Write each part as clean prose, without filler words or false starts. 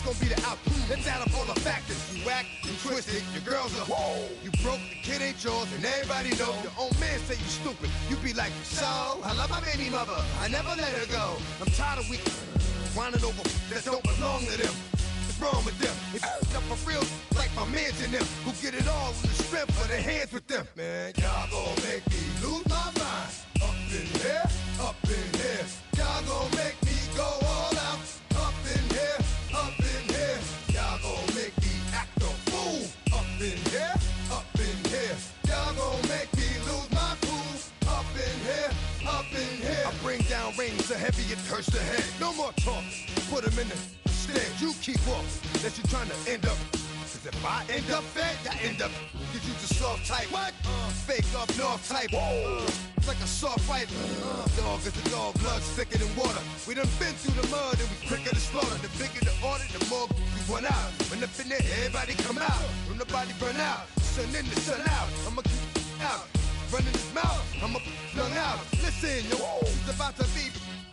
gonna be the outcome. Let's add up all the factors. You whack, you twisted, your girls are whoa. You broke, the kid ain't yours, and everybody know. Your own man say you stupid. You be like, so, I love my baby mother. I never let her go. I'm tired of weak whining over that don't belong to them. What's wrong with them? If you up for real, like my mans in them, who get it all with the strength of their hands with them. Man, y'all gon' make me lose my mind. Up in here, up in here. Y'all gon' make me go all out. Up in here, up in here. Y'all gon' make me act a fool. Up in here, up in here. Y'all gon' make me lose my cool. Up in here, up in here. I bring down rain so heavy it hurts the head. No more talk, put them in the stand. You keep up, that you trying to end up. Cause if I end up fed, I end up. Cause you just soft type. What? Fake up north type. It's like a soft fight. Dog is a dog, blood thicker than water. We done been through the mud and we quicker to slaughter. The bigger the order, the more we run out. When up in there, everybody come out. When the body burn out, sun in the sun out. I'ma keep out. Running his mouth, I'ma flung out. Listen, yo, it's about to be.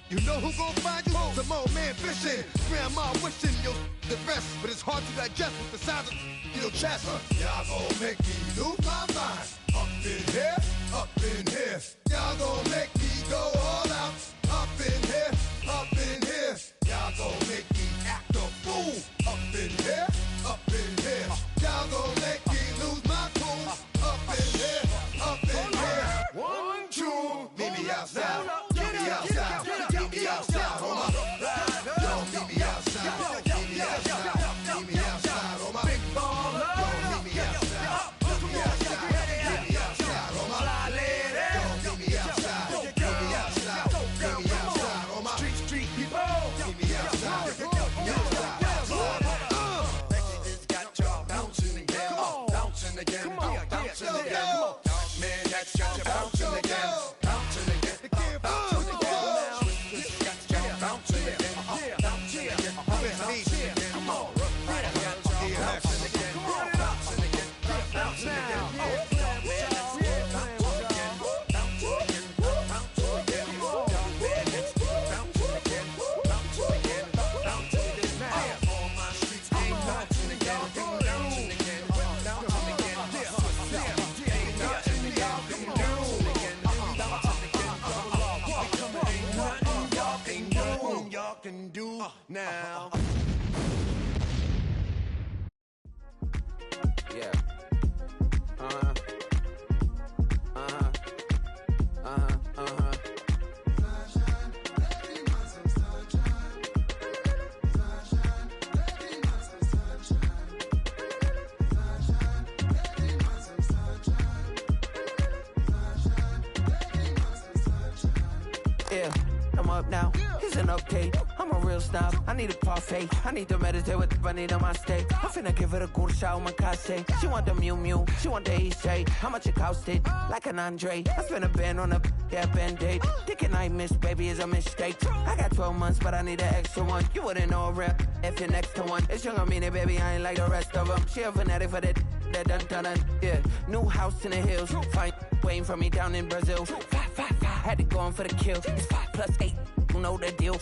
You know who gon' find you? Some old man fishing. Grandma wishing yo the best, but it's hard to digest with the sound of your chest. Y'all gon' make me lose my mind. Up in here, up in here. Y'all gon' make me go all out. Up in here, up in here. Y'all gon' make me act a fool. Up in here, up in here. Y'all gon' make me lose my cool. Up in here, up in here. 1, 2, meet me outside. Meet me outside. Meet me outside, hold up. Yo, meet me outside. Meet me outside. Meet me outside, hold up. Big baller. Yo, meet me outside. Meet me outside. Meet me outside, hold up. Yo, meet me outside. Meet me outside. Meet me outside, hold up. Street people. Meet me outside. Meet me outside. It's got y'all bouncing again. Bouncing again. Bouncing again. Man, that's got you bouncing again. Bouncing again. Can do now. Yeah. Yeah, I'm up now. It's an update. I'm a real snob. I need a parfait. I need to meditate with the bunny on my steak. I'm finna give her a good shot with my case. She want the Mew Mew. She want the Eastside. How much it costed? Like an Andre. I spent a band on a that band-aid. Thinking I missed, baby, is a mistake. I got 12 months, but I need an extra one. You wouldn't know a rep if you're next to one. It's young, I mean it, baby, I ain't like the rest of them. She a fanatic for that dun. Yeah, new house in the hills. Fine, waiting for me down in Brazil. 5. Had to go on for the kill. It's 5 + 8. You know the deal.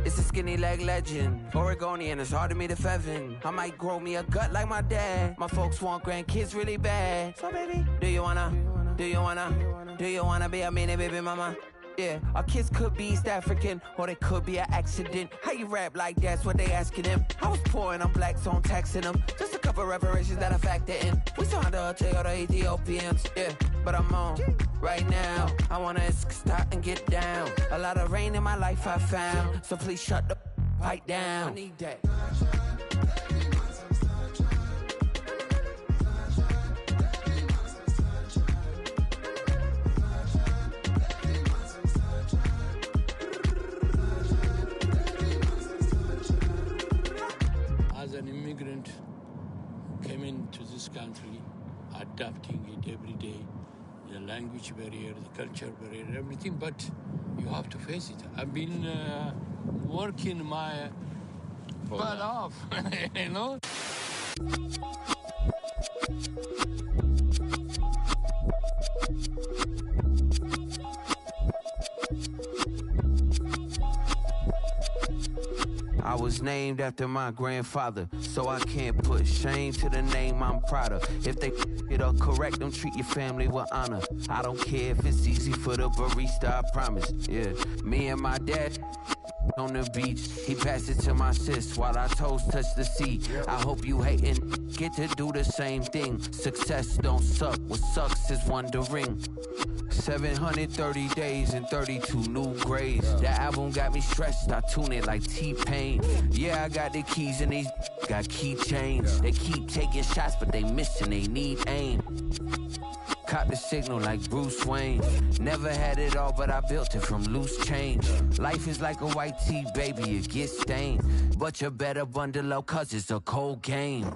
It's a skinny leg legend. Oregonian, it's hard to meet a Fevin. I might grow me a gut like my dad. My folks want grandkids really bad. So baby, do you wanna be a mini baby mama? Yeah, our kids could be East African, or they could be an accident. How you rap like that's what they asking him. I was poor and I'm black, so I'm taxing them. Just a couple reparations that I factor in. We saw the Toyota Ethiopians, yeah, but I'm on right now. I wanna stop and get down. A lot of rain in my life I found, so please shut the pipe down. I need that. As an immigrant who came into this country, adapting it every day, the language barrier, the culture barrier, everything, but you have to face it. I've been working my butt off, you know? I was named after my grandfather, so I can't put shame to the name I'm proud of. If they it up correct, don't treat your family with honor. I don't care if it's easy for the barista, I promise. Yeah, me and my dad on the beach, he passed it to my sis while our toes touch the sea. I hope you hatin' get to do the same thing. Success don't suck, what sucks is wondering. 730 days and 32 new grades. That album got me stressed, I tune it like T-Pain. Yeah, I got the keys and these got keychains. They keep taking shots, but they missing, they need aim. Caught the signal like Bruce Wayne. Never had it all, but I built it from loose change. Life is like a white tee, baby, it gets stained. But you better bundle up, cause it's a cold game.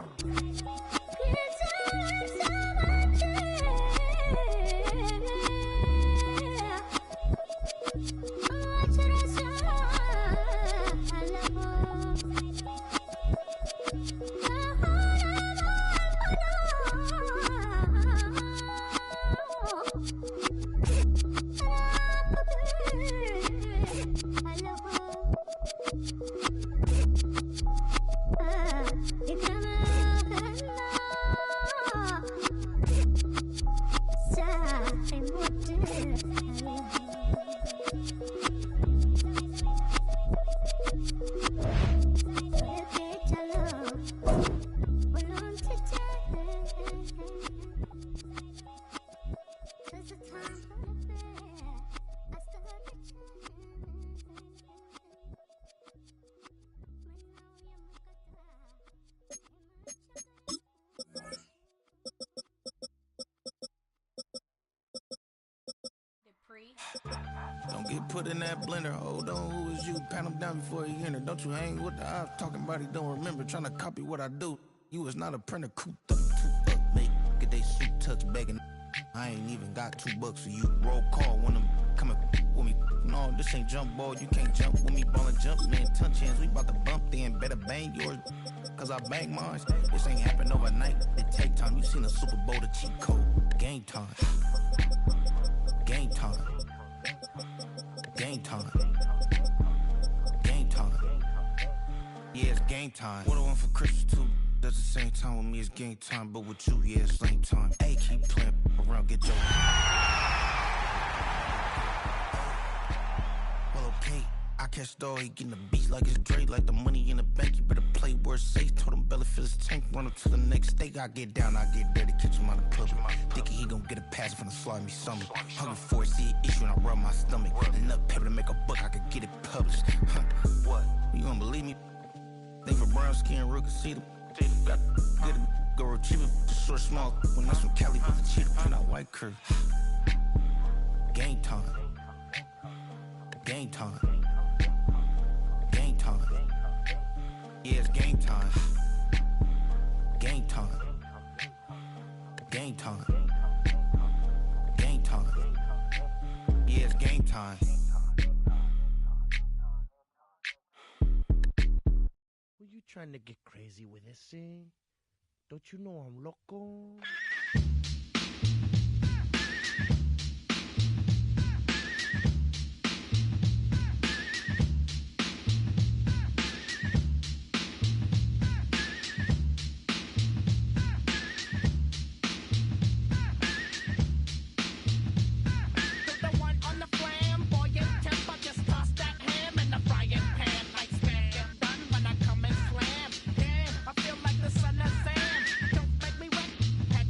Don't get put in that blender. Hold on, who is you? Pat him down before he enter. Don't you hang with the ops talking about he don't remember. Trying to copy what I do. You was not a printer. Cooped up, too up, mate. Get they suit tucks begging. I ain't even got $2 for you. Roll call when them coming with me. No, this ain't jump ball. You can't jump with me. Ballin' jump, man. Touch hands. We bout to bump then. Better bang yours. Cause I bang mine. This ain't happen overnight. It take time. You seen the Super Bowl, the cheat code. Game time. Game time. Game time. Game time. Yeah, it's game time. What I want for Christmas too. That's the same time with me, it's game time. But with you, yeah, it's same time. Hey, keep playing around, get your. Well, okay. I catch the dog, he getting the beats like it's Dre, like the money in the bank. You better play where it's safe. Told him Bella fill his tank, run up to the next steak. I get down, I get dirty, catch him out of public. Thinking he gon' get a pass from the slide me stomach. Hungry for it, see an issue and I rub my stomach. Enough paper to make a book, I could get it published. Huh, what? You don't believe me? Think for brown skin, real can see them. Got good, go retrieve it, short, small. When that's from Cali, but the cheetah print out white curve. Game time. Game time. Game time. Yeah, it's game time. Game time. Game time. Game time. Yeah, it's game time. Were you trying to get crazy with this thing? Don't you know I'm loco? Don't make me wet, pet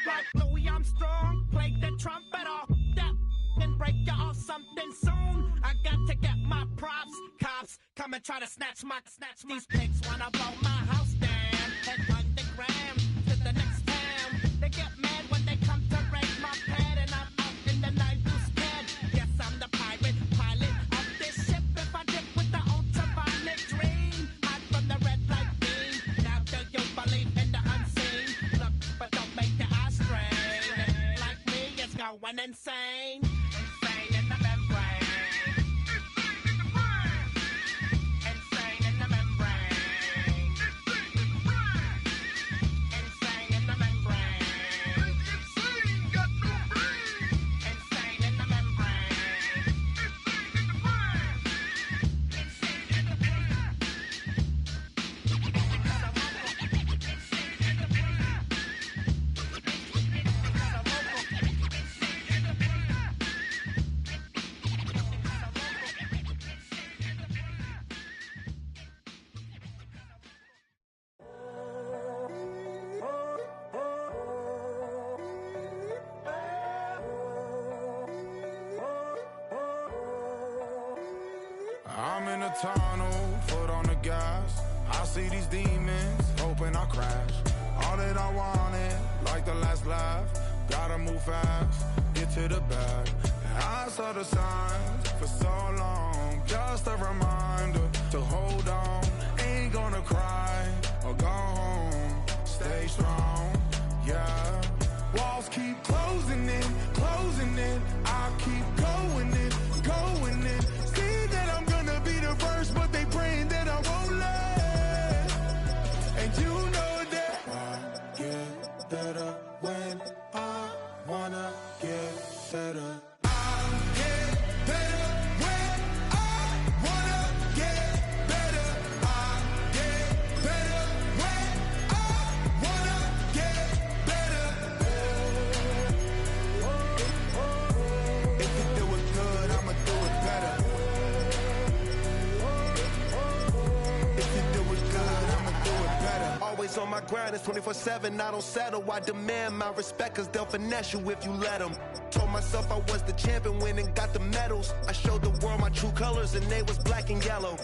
Like Louis Armstrong, play the trumpet off that and break you off something soon. I got to get my props. Cops come and try to snatch these pigs wanna blow my house down. Head underground to the next town. They get mad when they come to raid my pad, and I'm out in the night who's scared. Yes, I'm the pirate pilot of this ship. If I dip with the ultraviolet dream, hide from the red light beam. Now do you believe in the unseen? Look, but don't make your eyes strain. Like me, it's going insane. Insane in the membrane. Insane in the membrane. Insane in the membrane. Insane, got no brain. Insane in the membrane. Insane in the brain. I'm in a tunnel, foot on the gas. I see these demons, hoping I crash. All that I wanted, like the last laugh. Gotta move fast, get to the bag. And I saw the signs for so long. Just a reminder to hold on. Ain't gonna cry or go home. Stay strong, yeah. Walls keep closing in, closing in. I keep going in, going in. See that I'm gonna be the first, but they praying that I won't let. And you know that I get better when I wanna get better. I get better when I wanna get better. I get better when I wanna get better. If you do it good, I'ma do it better. If you do it good, I'ma do it better. Always on my grind, it's 24/7, I don't settle. I demand my respect, cause they'll finesse you if you let them. Told myself I was the champion, went and got the medals. I showed the world my true colors and they was black and yellow.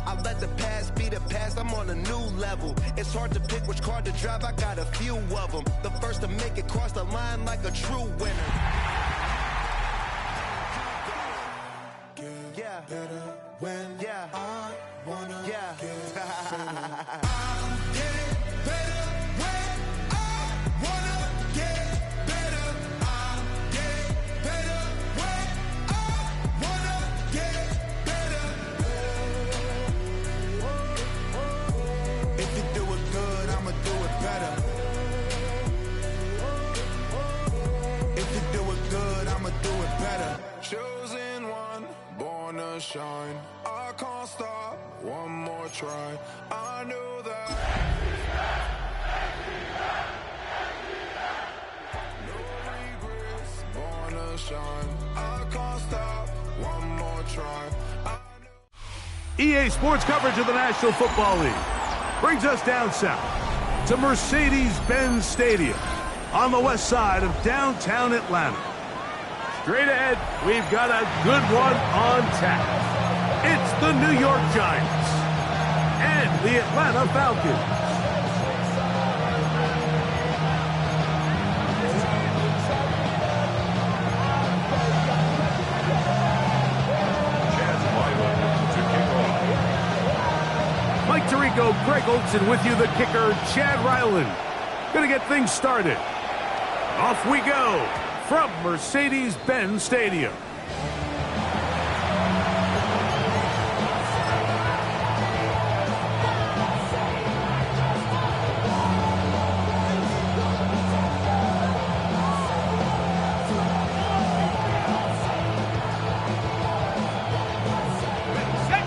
I let the past be the past, I'm on a new level. It's hard to pick which car to drive, I got a few of them. The first to make it cross the line like a true winner. Yeah, Better when yeah, I wanna yeah. get better. I'm getting better when I wanna get better. I'm getting better when I wanna get better. If you do it good, I'ma do it better. If you do it good, I'ma do it better. Chosen one, born to shine. I can't stop, one more try. I knew that. No regrets, born to shine. I can't stop, one more try. EA Sports coverage of the National Football League brings us down south to Mercedes-Benz Stadium on the west side of downtown Atlanta. Straight ahead, we've got a good one on tap. It's the New York Giants and the Atlanta Falcons. Mike Tirico, Greg Olson with you, the kicker, Chad Ryland. Gonna get things started. Off we go from Mercedes-Benz Stadium.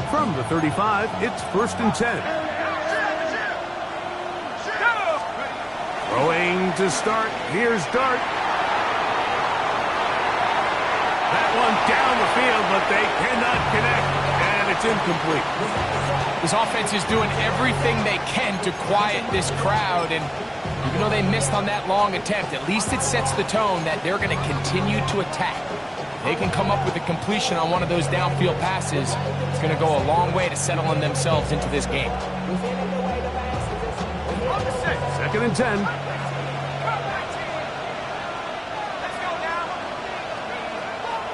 From the 35, it's 1st and 10. Throwing to start, here's Dart. That one down the field, but they cannot connect. And it's It's incomplete. This offense is doing everything they can to quiet this crowd, and even though they missed on that long attempt, at least it sets the tone that they're going to continue to attack. If they can come up with a completion on one of those downfield passes, it's going to go a long way to settling themselves into this game. 2nd and 10.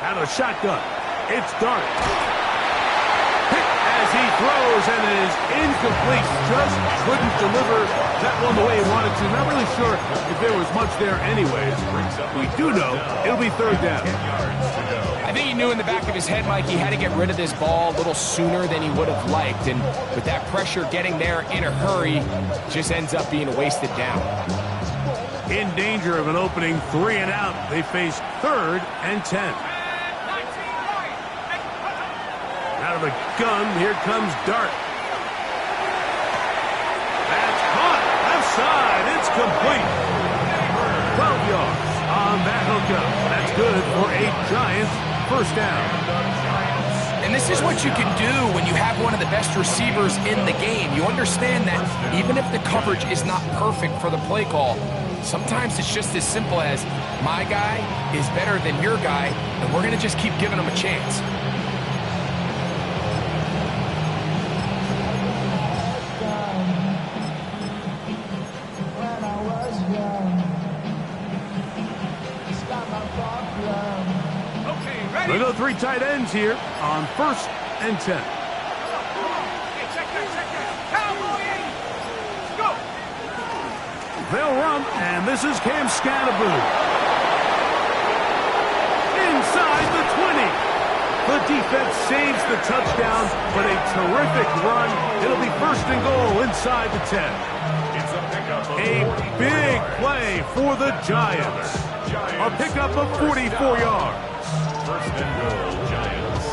Out of shotgun. It's Dart. Hit as he throws, and it is incomplete. Just couldn't deliver that one the way he wanted to. Not really sure if there was much there anyways. We do know it'll be 3rd down. I think he knew in the back of his head, Mike, he had to get rid of this ball a little sooner than he would have liked. And with that pressure getting there in a hurry, just ends up being a wasted down. In danger of an opening 3 and out. They face 3rd and 10. Out of the gun, here comes Dart. That's caught. Left side. It's complete. 12 yards on that hookup. That's good for a Giants 1st down. And this is what you can do when you have one of the best receivers in the game. You understand that even if the coverage is not perfect for the play call, sometimes it's just as simple as my guy is better than your guy, and we're going to just keep giving him a chance. We'll go 3 tight ends here on 1st and 10. They'll run, and this is Cam Scatterboot. Inside the 20. The defense saves the touchdown, but a terrific run. It'll be 1st and goal inside the 10. A big play for the Giants. A pickup of 44 yards. 1st and goal, Giants.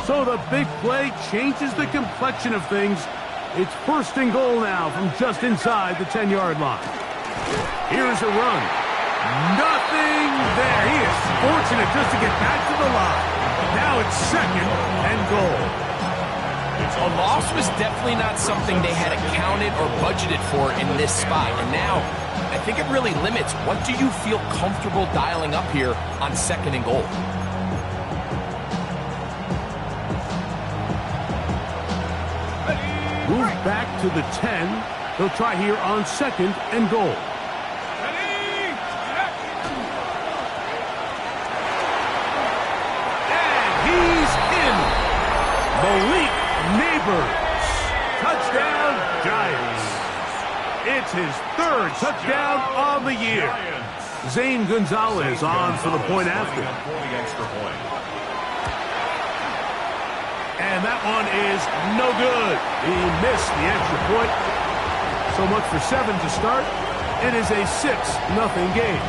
So the big play changes the complexion of things. It's 1st and goal now from just inside the 10-yard line. Here's a run. Nothing there. He is fortunate just to get back to the line. Now it's 2nd and goal. A loss was definitely not something they had accounted or budgeted for in this spot. And now, I think it really limits what do you feel comfortable dialing up here on 2nd and goal. Move back to the 10. They'll try here on 2nd and goal. And he's in. Malik Neighbors. Touchdown, Giants. It's his 3rd touchdown on the year. Zane Gonzalez on for the point after. And that one is no good. He missed the extra point. So much for 7 to start. It is a 6-0 game.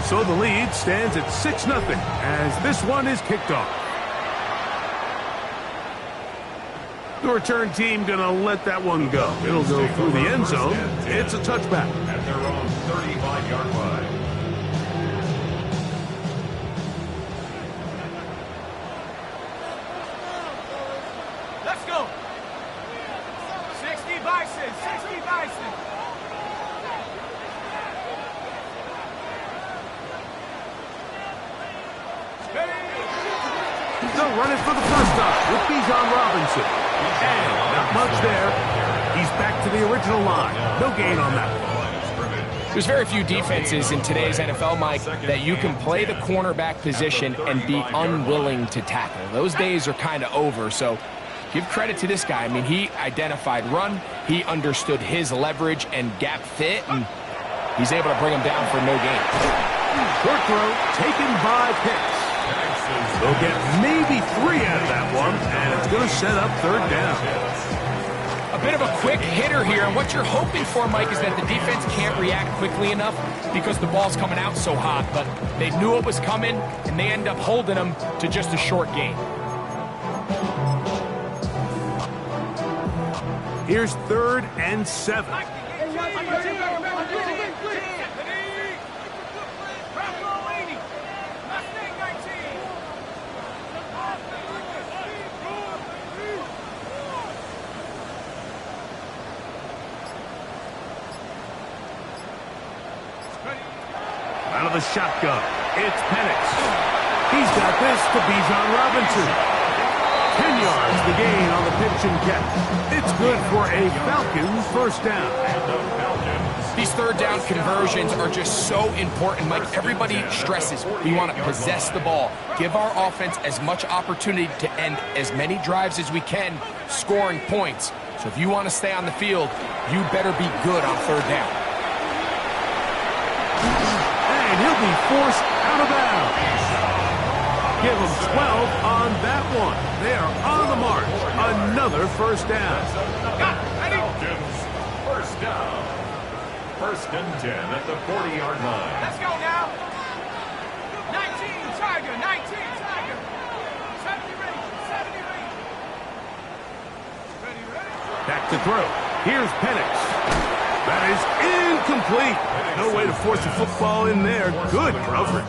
So the lead stands at 6-0 as this one is kicked off. The return team going to let that one go. It'll go through the end zone. It's a touchback. At their own 35-yard line. Let's go. 60 Bison, 60 Bison. They'll run it for the first time with Bijan Robinson. And not much there. He's back to the original line. No gain on that one. There's very few defenses in today's NFL, Mike, that you can play the cornerback position and be unwilling to tackle. Those days are kind of over, so give credit to this guy. I mean, he identified run, he understood his leverage and gap fit, and he's able to bring him down for no gain. Short throw taken by Pitts. They'll get maybe 3 out of that one, and it's going to set up 3rd down. A bit of a quick hitter here, and what you're hoping for, Mike, is that the defense can't react quickly enough because the ball's coming out so hot, but they knew it was coming, and they end up holding them to just a short gain. Here's 3rd and 7. Out of the shotgun, it's Penix. He's got this to Bijan Robinson. 10 yards the gain on the pitch and catch. It's good for a Falcons first down. These 3rd down conversions are just so important. Mike, everybody stresses we want to possess the ball, give our offense as much opportunity to end as many drives as we can, scoring points. So if you want to stay on the field, you better be good on 3rd down. And he'll be forced out of bounds. Give him 12 on that one. They are on the march. Another first down. Falcons, first down. 1st and 10 at the 40-yard line. Let's go now. 19 Tiger, 19 Tiger. 70 range, 70 range. Ready, ready. Back to throw. Here's Penix. That is incomplete. No way to force the football in there. Good coverage.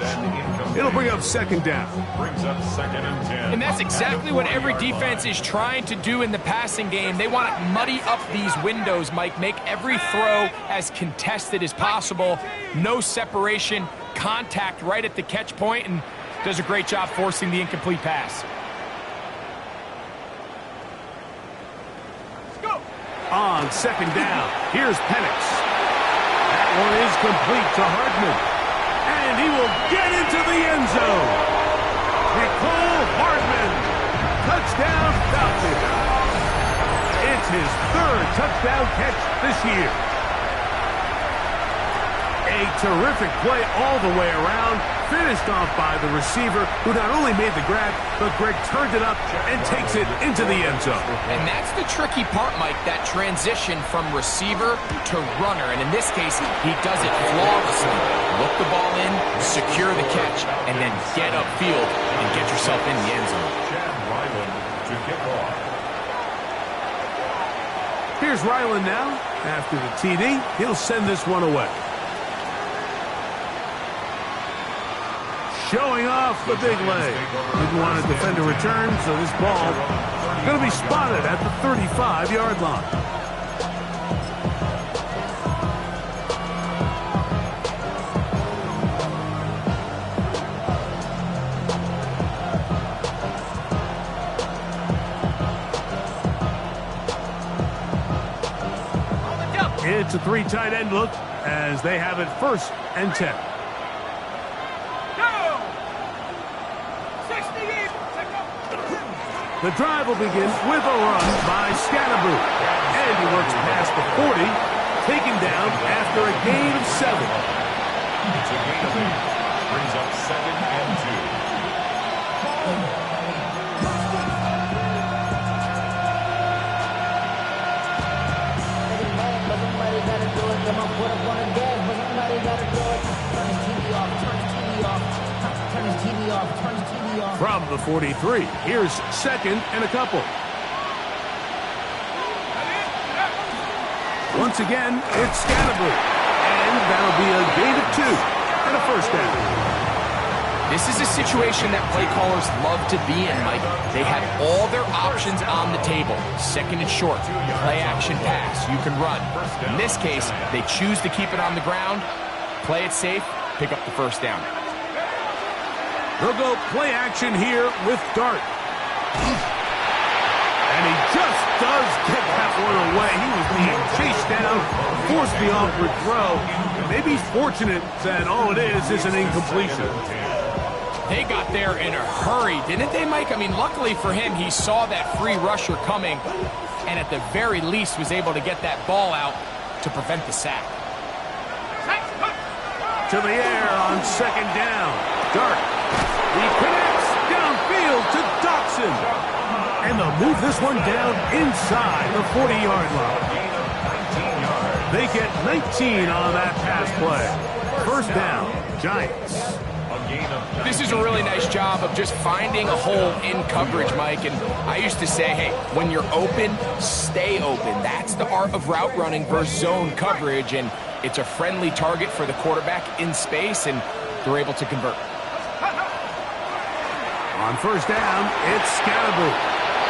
It'll bring up 2nd down. Brings up 2nd and 10. And that's exactly what every defense is trying to do in the passing game. They want to muddy up these windows, Mike. Make every throw as contested as possible. No separation, contact right at the catch point, and does a great job forcing the incomplete pass. On 2nd down, here's Penix. That one is complete to Hardman. And he will get into the end zone. Nicole Hardman. Touchdown Falcons. It's his 3rd touchdown catch this year. A terrific play all the way around. Finished off by the receiver, who not only made the grab, but Greg turned it up and takes it into the end zone. And that's the tricky part, Mike, that transition from receiver to runner. And in this case, he does it flawlessly. Look the ball in, secure the catch, and then get upfield and get yourself in the end zone. Chad Ryland to kick off. Here's Ryland now. After the TD, he'll send this one away. Showing off the big leg. Didn't want to defend a return, so this ball going to be spotted at the 35-yard line. It's a 3 tight end look as they have it 1st and 10. The drive will begin with a run by Scannaboo. And he works past the 40, taken down after a gain of 7. It's a gain of 8. Brings up 2nd and 2. From the 43, here's 2nd and a couple. Once again, it's Scannaboo. And that'll be a gain of 2 and a first down. This is a situation that play callers love to be in, Mike. They have all their options on the table. 2nd and short, play action pass, you can run. In this case, they choose to keep it on the ground, play it safe, pick up the first down. They'll go play action here with Dart. And he just does get that one away. He was being chased down, forced the awkward throw. Maybe he's fortunate that all it is an incompletion. They got there in a hurry, didn't they, Mike? I mean, luckily for him, he saw that free rusher coming and at the very least was able to get that ball out to prevent the sack. To the air on 2nd down. Dart. He connects downfield to Dotson. And they'll move this one down inside the 40-yard line. They get 19 on that pass play. First down, Giants. This is a really nice job of just finding a hole in coverage, Mike. And I used to say, hey, when you're open, stay open. That's the art of route running versus zone coverage. And it's a friendly target for the quarterback in space, and they're able to convert. On first down, it's Scatterbo.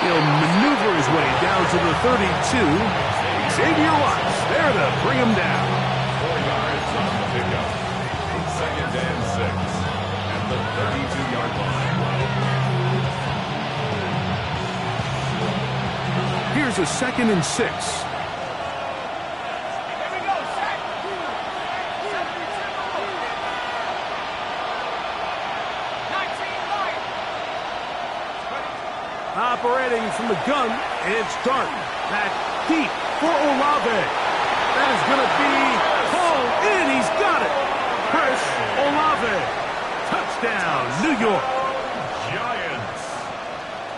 He'll maneuver his way down to the 32. Xavier Watts there to bring him down. 4 yards on the pickup. 2nd and 6 at the 32-yard line. Here's a 2nd and 6. Operating from the gun, it's Dart. Back deep for Olave. That is going to be pulled in. He's got it. Chris Olave. Touchdown, New York. Giants.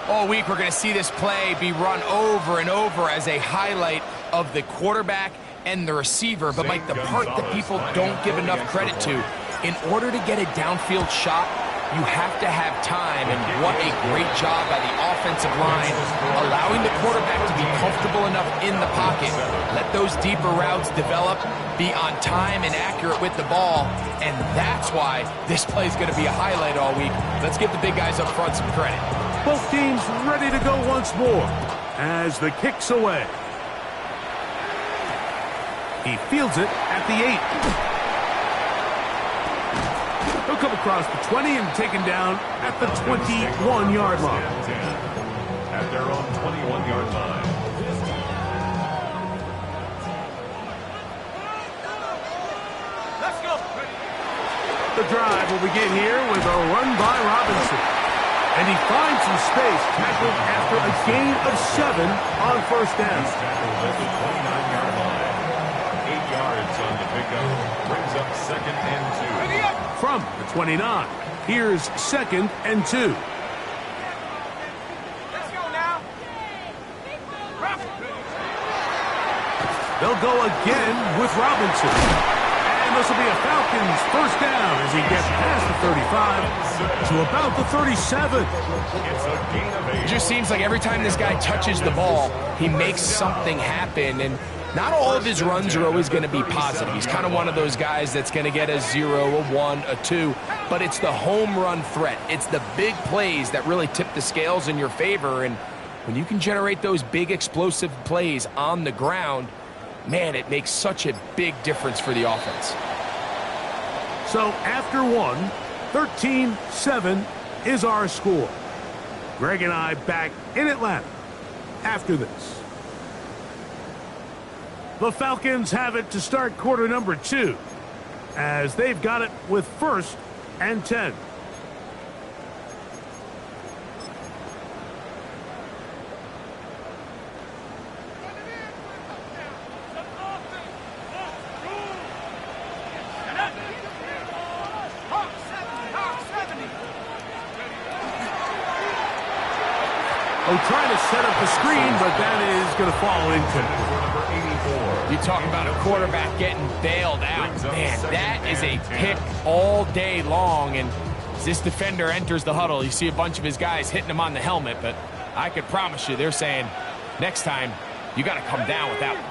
All week we're going to see this play be run over and over as a highlight of the quarterback and the receiver. But, Mike, the part that people don't give enough credit to, in order to get a downfield shot, you have to have time, and what a great job by the offensive line, allowing the quarterback to be comfortable enough in the pocket, let those deeper routes develop, be on time and accurate with the ball, and that's why this play is going to be a highlight all week. Let's give the big guys up front some credit. Both teams ready to go once more as the kick's away. He fields it at the 8. He'll come across the 20 and taken down at the 21-yard line. At their own 21-yard line. Let's go. The drive will begin here with a run by Robinson. And he finds some space, tackled after a gain of 7 on first down. Tackled at the 29-yard line. 8 yards on the pickup. Brings up 2nd and 2. From the 29, here's 2nd and 2. Let's go now. They'll go again with Robinson. And this will be a Falcons first down as he gets past the 35 to about the 37. It's a gain of 8. It just seems like every time this guy touches the ball, he makes something happen, and not all of his runs are always going to be positive. He's kind of one of those guys that's going to get a 0, a 1, a 2, but it's the home run threat. It's the big plays that really tip the scales in your favor, and when you can generate those big explosive plays on the ground, man, it makes such a big difference for the offense. So after 1, 13-7 is our score. Greg and I back in Atlanta after this. The Falcons have it to start quarter number 2 as they've got it with 1st and 10. Trying to set up the screen, but that is going to fall into. You talk about a quarterback getting bailed out. Man, that is a pick all day long. And as this defender enters the huddle, you see a bunch of his guys hitting him on the helmet. But I could promise you, they're saying, next time, you got to come down with that one.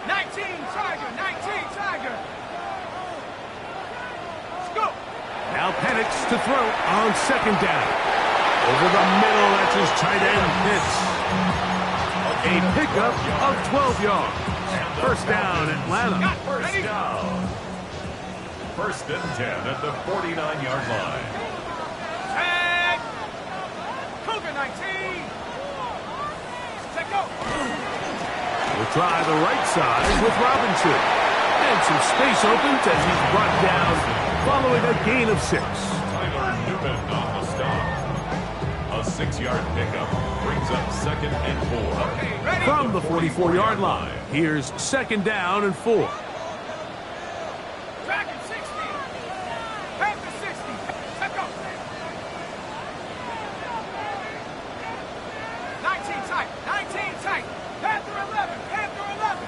19 Tiger, 19 Tiger. Let's go. Now Penix to throw on 2nd down. Over the middle, that's his tight end hits. A pickup of 12 yards. First down, Atlanta. First down. 1st and 10 at the 49-yard line. Tag. Cougar 19. Let's go. We'll try the right side with Robinson. And some space opens as he's brought down following a gain of 6. Tyler Newman on the stop. A 6-yard pickup brings up 2nd and 4. From the 44-yard line, here's 2nd down and 4. Dragon 60. Panther 60. Let's go. 19 tight. 19 tight. Panther 11. Panther 11.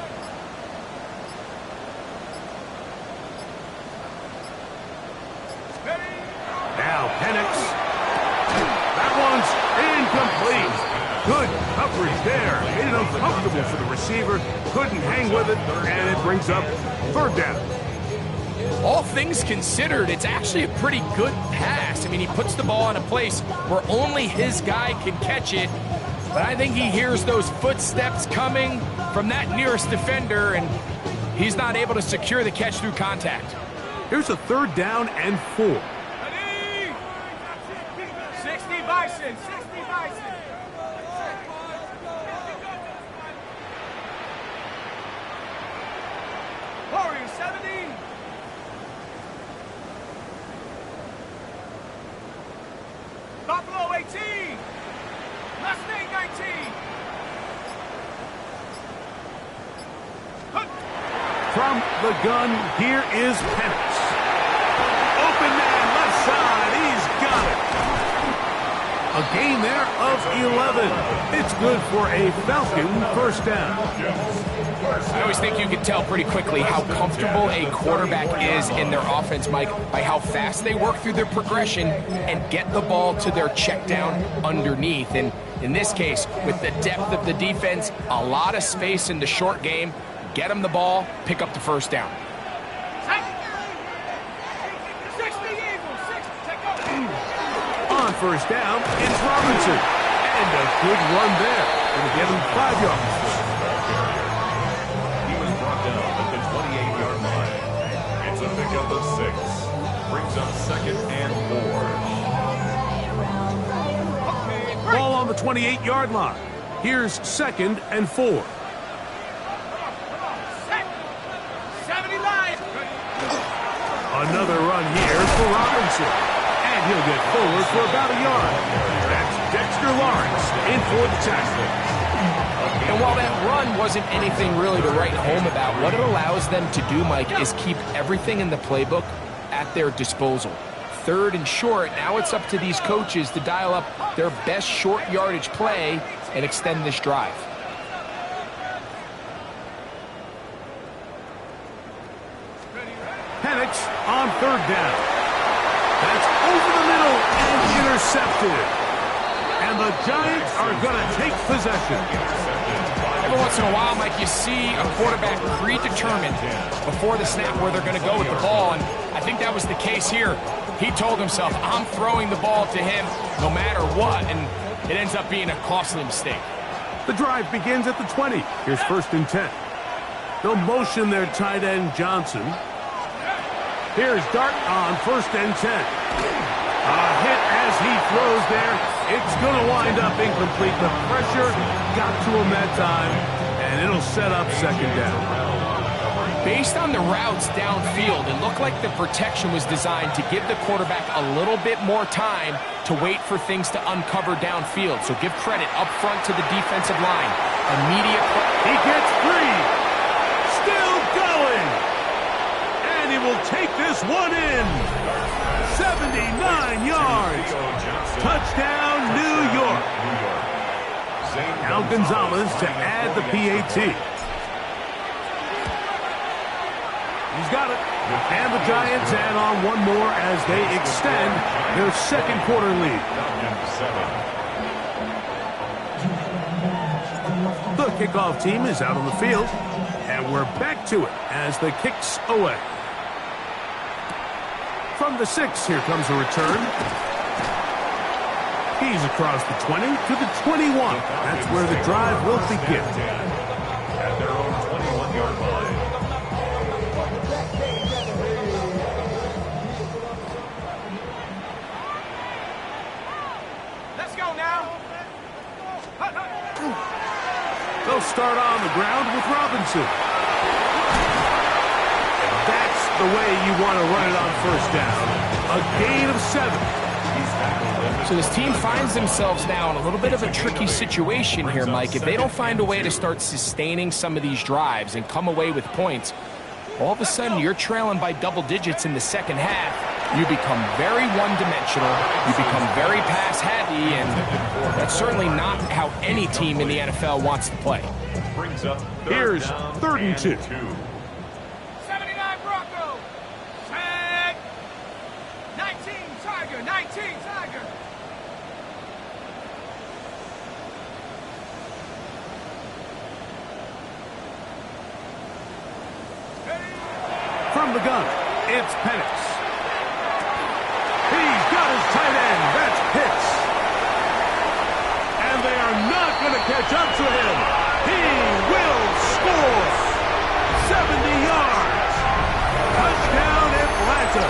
Ready. Penix. That one's incomplete. Good coverage there. Made it uncomfortable for the receiver. Couldn't hang with it, and it brings up third down. All things considered, it's actually a pretty good pass. I mean, he puts the ball in a place where only his guy can catch it. But I think he hears those footsteps coming from that nearest defender, and he's not able to secure the catch through contact. Here's a third down and 4. 60 Bison, 60 Bison. Warriors 70. Buffalo 18. Mustang 19. From the gun, here is Penix. Open man, left side, he's got it. A gain there of 11. It's good for a Falcon first down. I always think you can tell pretty quickly how comfortable a quarterback is in their offense, Mike, by how fast they work through their progression and get the ball to their check down underneath. And in this case, with the depth of the defense, a lot of space in the short game, get them the ball, pick up the first down. On first down, it's Robinson. And a good run there. Going to give him 5 yards. He was brought down at the 28-yard line. It's a pickup of 6. Brings up second and 4. Ball on the 28-yard line. Here's second and 4. Another run here for Robinson. And he'll get forward for about a yard. That's Dexter Lawrence in for the tackle. And while that run wasn't anything really to write home about, what it allows them to do, Mike, is keep everything in the playbook at their disposal. Third and short, now it's up to these coaches to dial up their best short yardage play and extend this drive. Penix on third down. That's over the middle and intercepted. And the Giants are going to take possession. Every once in a while, Mike, you see a quarterback predetermined before the snap where they're going to go with the ball, and I think that was the case here. He told himself, I'm throwing the ball to him no matter what, and it ends up being a costly mistake. The drive begins at the 20. Here's first and 10. They'll motion their tight end Johnson. Here's Dart on first and 10. A hit as he throws there. It's going to wind up incomplete. The pressure got to him that time, and it'll set up second down. Based on the routes downfield, it looked like the protection was designed to give the quarterback a little bit more time to wait for things to uncover downfield. So give credit up front to the defensive line. Immediate. He gets free. Still going. And he will take this one in. 79 yards. Touchdown, New York. Now Gonzalez to add the PAT. He's got it. And the Giants add on one more as they extend their second quarter lead. The kickoff team is out on the field, and we're back to it as the kick's away. From the 6, here comes a return. He's across the 20 to the 21. That's where the drive will begin. At their own 21-yard line. Let's go now. They'll start on the ground with Robinson. That's the way you want to run it on first down. A gain of 7. So this team finds themselves now in a little bit of a tricky situation here, Mike. If they don't find a way to start sustaining some of these drives and come away with points, all of a sudden you're trailing by double digits in the second half. You become very one-dimensional, you become very pass-heavy, and that's certainly not how any team in the NFL wants to play. Here's third and 2. 79 Broncos. Tag. 19 Tigers. From the gun, it's Penix. He's got his tight end. That's Pitts. And they are not going to catch up to him. He will score. 70 yards. Touchdown, Atlanta.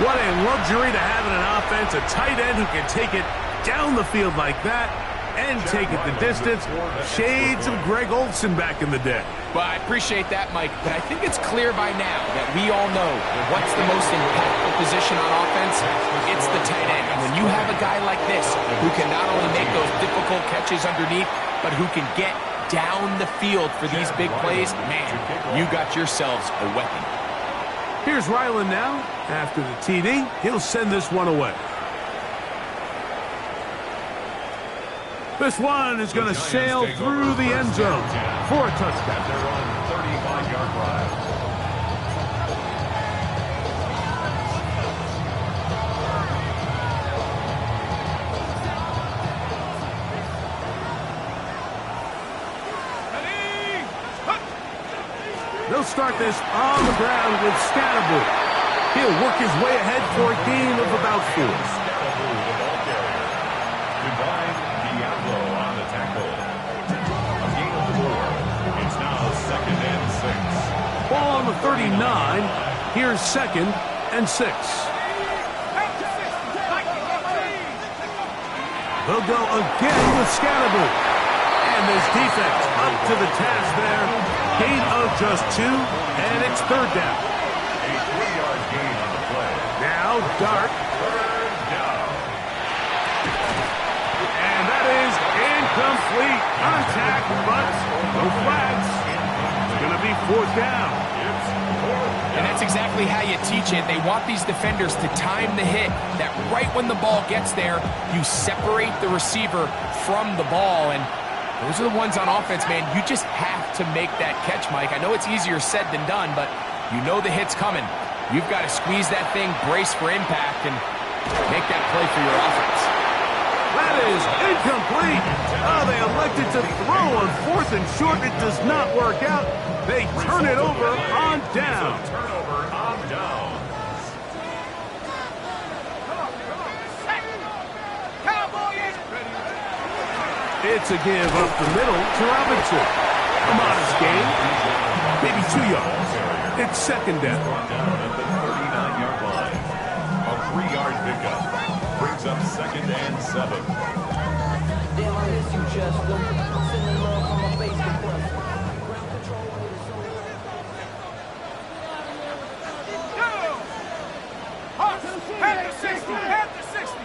What a luxury to have in an offense. A tight end who can take it down the field like that and take it the distance. Shades of Greg Olsen back in the day. Well, I appreciate that, Mike, but I think it's clear by now that we all know what's the most impactful position on offense. It's the tight end. And when you have a guy like this who can not only make those difficult catches underneath, but who can get down the field for these big plays, man, you got yourselves a weapon. Here's Ryland now. After the TD, he'll send this one away. This one is going to sail through the end zone for a touchdown. They're on 35-yard drive. They'll start this on the ground with Scatterboot. He'll work his way ahead for a gain of about 4. Goodbye. Nyg Atl on the tackle. A gain of 4. It's now 2nd and 6. Ball on the 39. Here's 2nd and 6. They'll go again with Scatterboot. And this defense up to the task there. Gain of just 2, and it's 3rd down. A 3-yard gain on the play. Now Dart. 3rd down. And that is incomplete. Contact, but no flags. It's going to be 4th down. And that's exactly how you teach it. They want these defenders to time the hit, that right when the ball gets there, you separate the receiver from the ball. And those are the ones on offense, man. You just have to make that catch, Mike. I know it's easier said than done, but you know the hit's coming. You've got to squeeze that thing, brace for impact, and make that play for your offense. That is incomplete. Oh, they elected to throw on 4th and short. It does not work out. They turn it over on down. Turnover on down. It's a give up the middle to Robinson. A modest gain, maybe 2 yards. It's 2nd down. Down at the 39-yard line. A 3-yard pickup brings up 2nd and 7. Damn, I miss you, Chester. Sending love from my Facebook press. Ground control with us. Head to 60! Head to 60!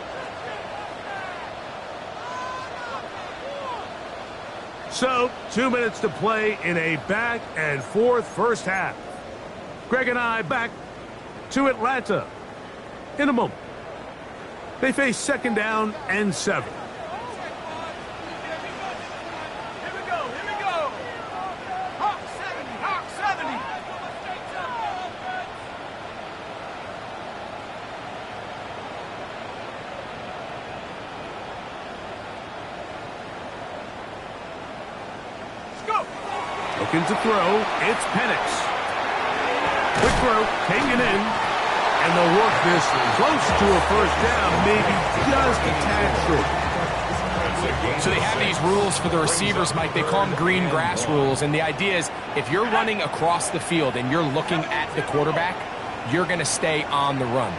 So, 2 minutes to play in a back and forth first half. Greg and I back to Atlanta in a moment. They face 2nd down and 7. Here we go! Hawk 70! Hawk 70! Looking to throw, it's Penix. Quick throw, taken in, and they'll work this close to a 1st down, maybe just a tad short. So they have these rules for the receivers, Mike. They call them green grass rules, and the idea is if you're running across the field and you're looking at the quarterback, you're going to stay on the run.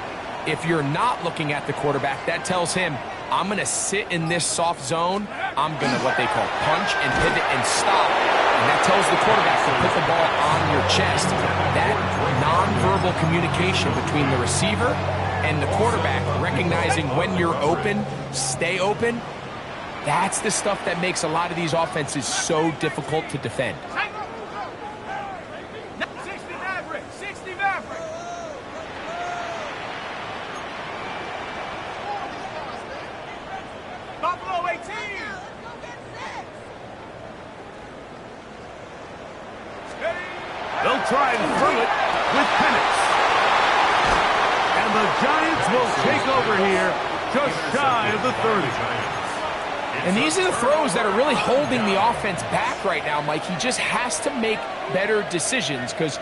If you're not looking at the quarterback, that tells him, I'm going to sit in this soft zone. I'm going to what they call punch and pivot and stop. And that tells the quarterback to put the ball on your chest. That nonverbal communication between the receiver and the quarterback, recognizing when you're open, stay open, that's the stuff that makes a lot of these offenses so difficult to defend. 60 Maverick! 60 Maverick! Buffalo 18! They'll try and throw it with Penix. over here, just shy of the 30. And these are the throws that are really holding the offense back right now, Mike. He just has to make better decisions because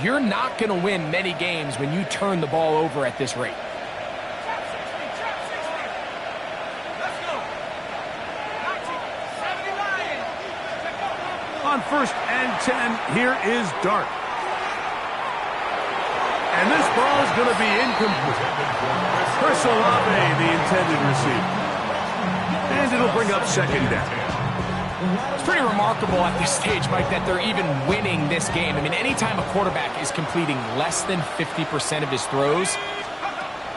you're not going to win many games when you turn the ball over at this rate. On 1st and 10, here is Dart. And this ball is going to be incomplete. Chris Olave, the intended receiver. And it'll bring up 2nd down. It's pretty remarkable at this stage, Mike, that they're even winning this game. I mean, anytime a quarterback is completing less than 50% of his throws,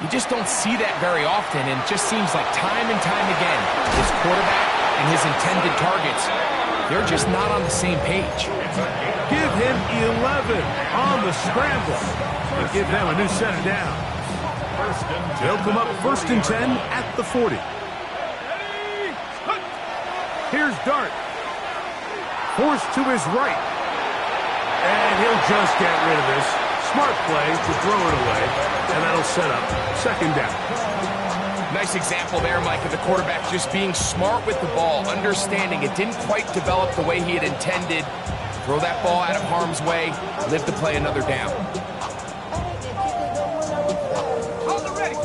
you just don't see that very often. And it just seems like time and time again, his quarterback and his intended targets, they're just not on the same page. Give him 11 on the scramble. But give them a new set of downs. They'll come up 1st and 10 at the 40. Here's Dart. Forced to his right. And he'll just get rid of this. Smart play to throw it away. And that'll set up 2nd down. Nice example there, Mike, of the quarterback just being smart with the ball, understanding it didn't quite develop the way he had intended. Throw that ball out of harm's way, live to play another down.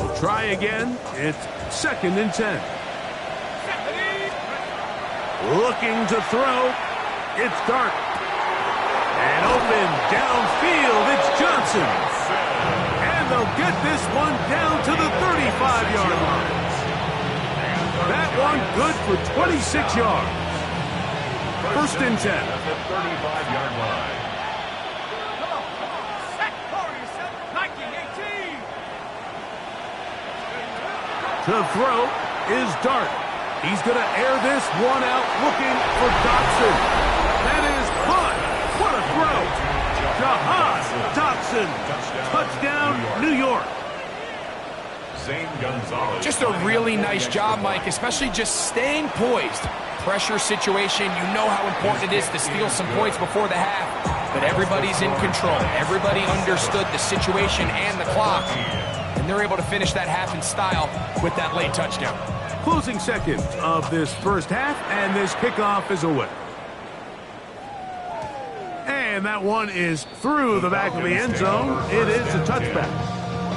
We'll try again. It's 2nd and 10. Looking to throw. It's Dart. And open downfield, it's Johnson. And they'll get this one down to the 35-yard line. That one good for 26 yards. 1st and 10. At the 35-yard line. To throw is Dart. He's going to air this one out looking for Dotson. That is caught. What a throw. Jahan Dotson. Touchdown, New York. Just a really nice job, Mike, especially just staying poised. Pressure situation, you know how important it is to steal some points before the half. But everybody's in control. Everybody understood the situation and the clock. And they're able to finish that half in style with that late touchdown. Closing seconds of this first half, and this kickoff is away. And that one is through the back of the end zone. It is a touchback.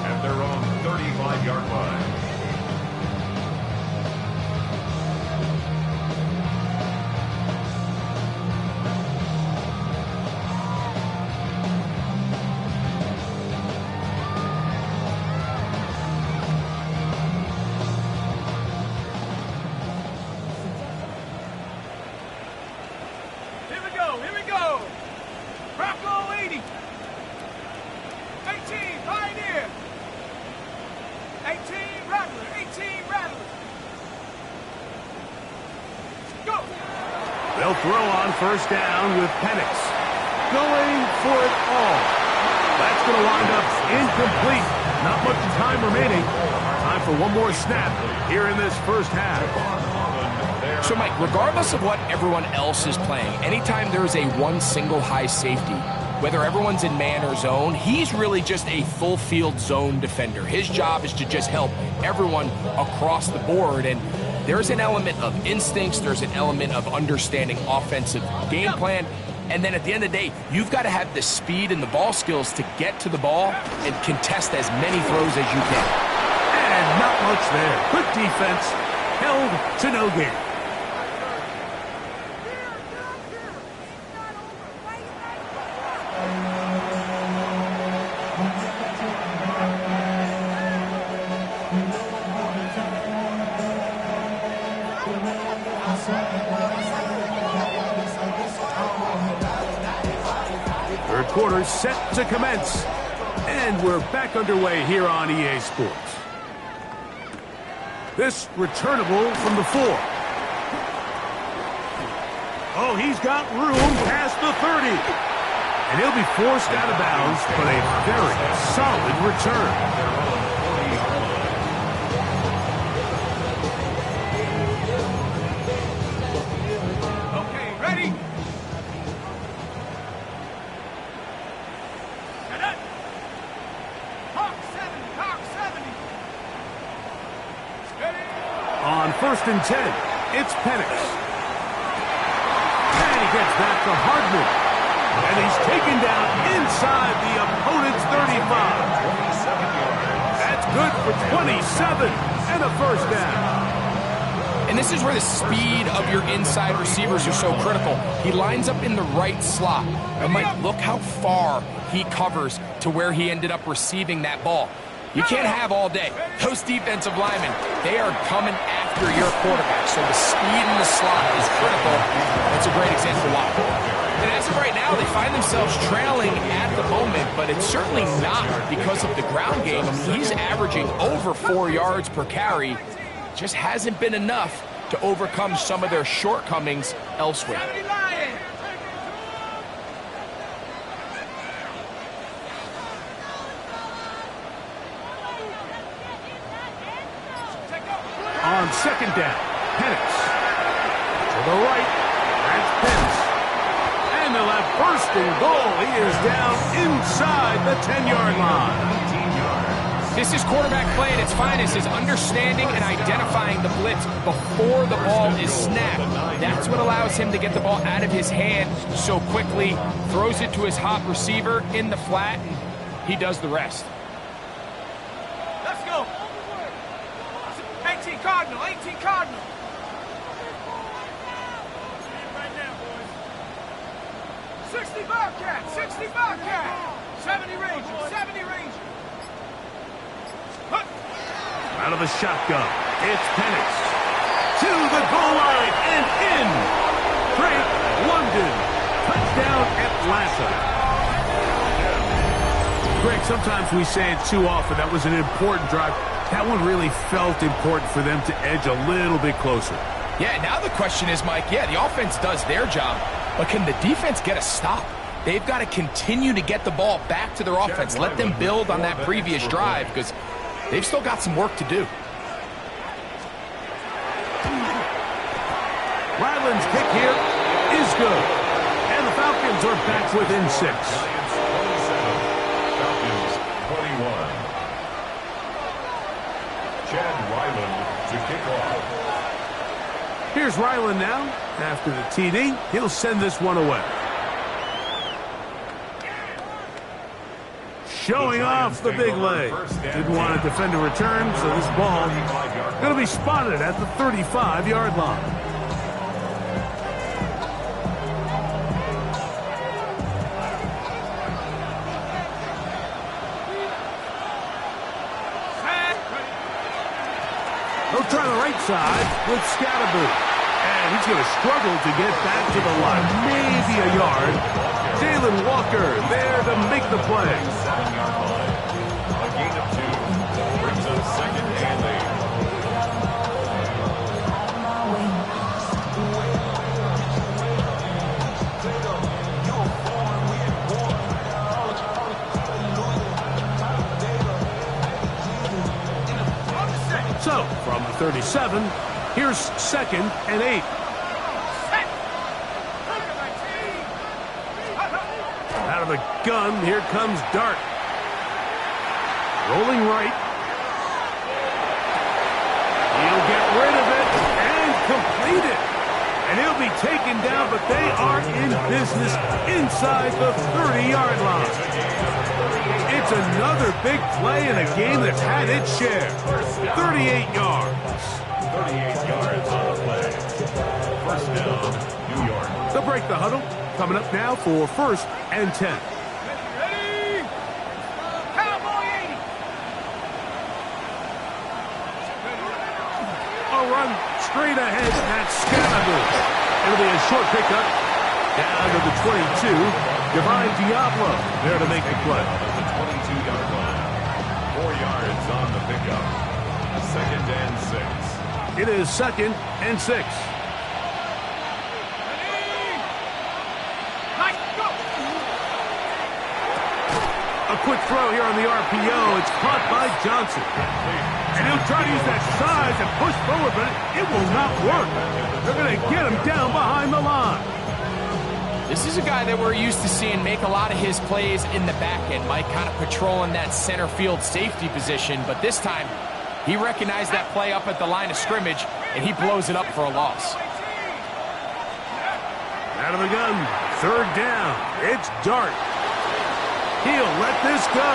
At their own 35-yard line. They'll throw on 1st down with Penix. Going for it all. That's going to wind up incomplete. Not much time remaining. Time for one more snap here in this first half. So, Mike, regardless of what everyone else is playing, anytime there's a one single high safety, whether everyone's in man or zone, he's really just a full field zone defender. His job is to just help everyone across the board. And there's an element of instincts, there's an element of understanding offensive game plan, and then at the end of the day, you've got to have the speed and the ball skills to get to the ball and contest as many throws as you can. And not much there. Quick defense, held to no gain. Third quarter set to commence. And we're back underway here on EA Sports. This returnable from the 4. Oh, he's got room past the 30. And he'll be forced out of bounds, but a very solid return. 1st and 10. It's Penix. And he gets back to Hardman. And he's taken down inside the opponent's 35. That's good for 27 and a first down. And this is where the speed of your inside receivers are so critical. He lines up in the right slot. And Mike, look how far he covers to where he ended up receiving that ball. You can't have all day. Those defensive linemen, they are coming after your quarterback. So the speed in the slot is critical. That's a great example why. And as of right now, they find themselves trailing at the moment, but it's certainly not because of the ground game. I mean, he's averaging over 4 yards per carry. Just hasn't been enough to overcome some of their shortcomings elsewhere. On 2nd down, Penix. To the right, that's Penix. And they'll have 1st and goal. He is down inside the 10-yard line. This is quarterback play at its finest, is understanding and identifying the blitz before the ball is snapped. That's what allows him to get the ball out of his hand so quickly, throws it to his hot receiver in the flat, and he does the rest. Let's go. 18 Cardinal, 18 Cardinal. Right now, boys. 60 Bobcat, 60 Bobcat. 70 Rangers, 70 Rangers. Out of the shotgun, it's Penix. To the goal line and in. Drake London. Touchdown, Atlanta. Greg, sometimes we say it too often. That was an important drive. That one really felt important for them to edge a little bit closer. Yeah, now the question is, Mike, yeah, the offense does their job, but can the defense get a stop? They've got to continue to get the ball back to their offense. Let them build on that previous drive, because they've still got some work to do. Ryland's kick here is good. And the Falcons are back within 6. Falcons 21. Chad Ryland to kick off. Here's Ryland now. After the TD, he'll send this one away. Showing off the big leg. Didn't want to defend a return, so this ball going to be spotted at the 35-yard line. He'll try the right side with Scatterboot. And he's going to struggle to get back to the line. Maybe a yard. Jalen Walker there to make the play. 7-yard line. A gain of 2. Brings up 2nd and 8. So, from the 37, here's 2nd and 8. Out of the gun, here comes Dart. Rolling right. He'll get rid of it and complete it. And he'll be taken down, but they are in business inside the 30-yard line. It's another big play in a game that's had its share. 38 yards. 38 yards on the play. First down, New York. They'll break the huddle. Coming up now for 1st and 10. Ready? Cowboy 80. A run straight ahead at Scatterboot. It'll be a short pickup. Down to the 22. Divine Diablo there to make the play. The 22-yard line. 4 yards on the pickup. 2nd and 6. It is 2nd and 6. A quick throw here on the RPO. It's caught by Johnson. And he'll try to use that size and push forward, but it will not work. They're going to get him down behind the line. This is a guy that we're used to seeing make a lot of his plays in the back end, Mike, kind of patrolling that center field safety position. But this time, he recognized that play up at the line of scrimmage, and he blows it up for a loss. Out of the gun, third down. It's Dart. He'll let this go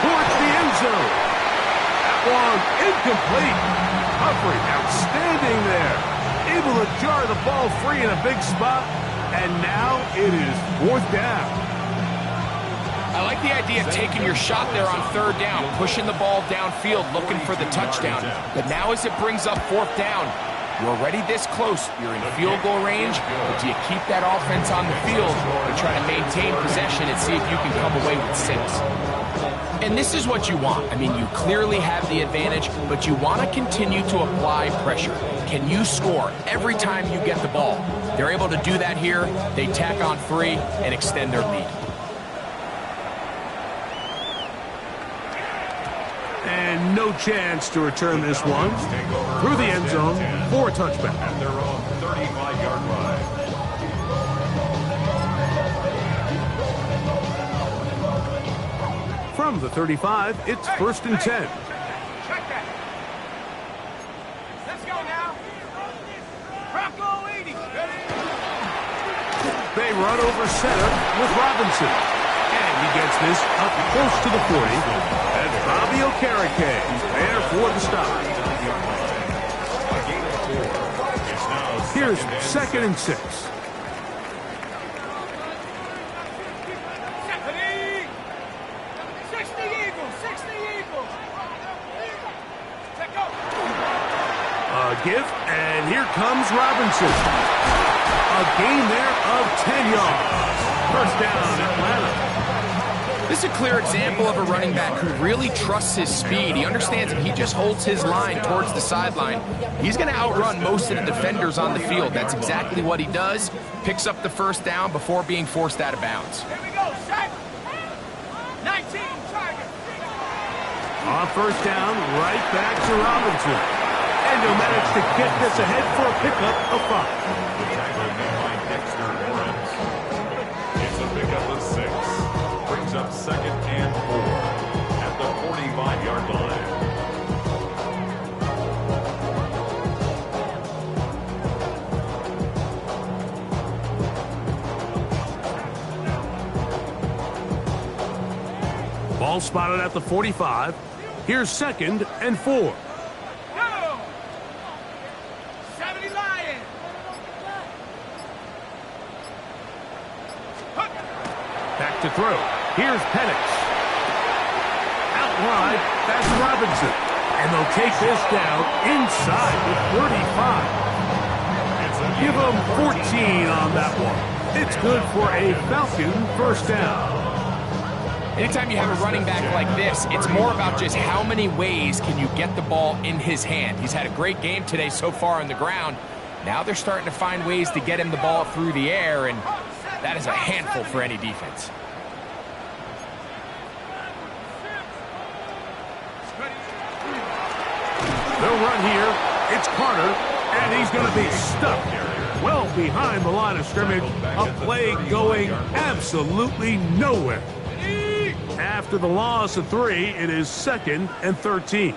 towards the end zone. That one incomplete. Humphrey outstanding there. Able to jar the ball free in a big spot. And now it is fourth down. I like the idea of taking your shot there on third down, pushing the ball downfield, looking for the touchdown. But now as it brings up fourth down, you're already this close. You're in field goal range, but do you keep that offense on the field and try to maintain possession and see if you can come away with 6? And this is what you want. I mean, you clearly have the advantage, but you want to continue to apply pressure. Can you score every time you get the ball? They're able to do that here. They tack on 3 and extend their lead. And no chance to return this one. Through the end zone for a touchback. At their own 35-yard line. From the 35, it's first and 10. Check that. Let's go now. Bronco 80. They run over center with Robinson. And he gets this up close to the 40. And Bobby Okereke there for the stop. Here's second and 6. Give, and here comes Robinson. A gain there of 10 yards. First down, Atlanta. This is a clear example of a running back who really trusts his speed. He understands if he just holds his line towards the sideline, he's going to outrun most of the defenders on the field. That's exactly what he does. Picks up the first down before being forced out of bounds. Here we go, set. 19, target. On first down, right back to Robinson. And he'll manage to get this ahead for a pickup of 5. The tackle made by Dexter Lawrence. It's a pickup of 6. Brings up second and 4 at the 45-yard line. Ball spotted at the 45. Here's second and 4. To throw. Here's Penix. Out wide, that's Robinson. And they'll take this down inside the 35. Give them 14 on that one. It's good for a Falcon first down. Anytime you have a running back like this, it's more about just how many ways can you get the ball in his hand. He's had a great game today so far on the ground. Now they're starting to find ways to get him the ball through the air, and that is a handful for any defense. They'll run here. It's Carter, and he's going to be stuck well behind the line of scrimmage. A play going absolutely nowhere. After the loss of 3, it is second and 13.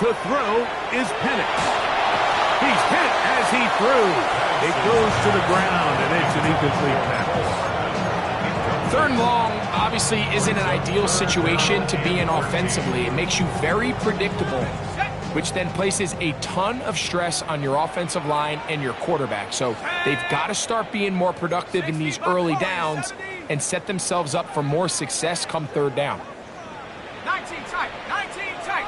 To throw is Penix. He's hit as he threw. It goes to the ground, and it's an incomplete pass. Third and long obviously isn't an ideal situation to be in offensively. It makes you very predictable, which then places a ton of stress on your offensive line and your quarterback. So they've got to start being more productive in these early downs and set themselves up for more success come third down. 19 tight, 19 tight.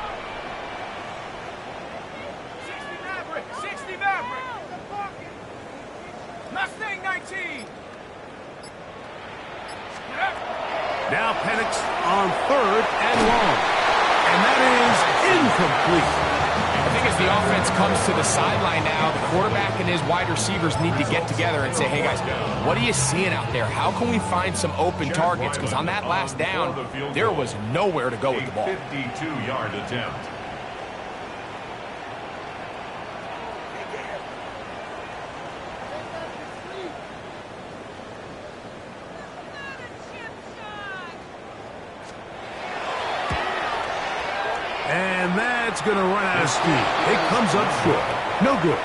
60 Maverick, 60 Maverick. Mustang 19. Now Penix on third and long. And that is incomplete. I think as the offense comes to the sideline now, the quarterback and his wide receivers need to get together and say, hey guys, what are you seeing out there? How can we find some open targets? Because on that last down, there was nowhere to go with the ball. 52-yard attempt. That's going to run out of steam. It comes up short. No good.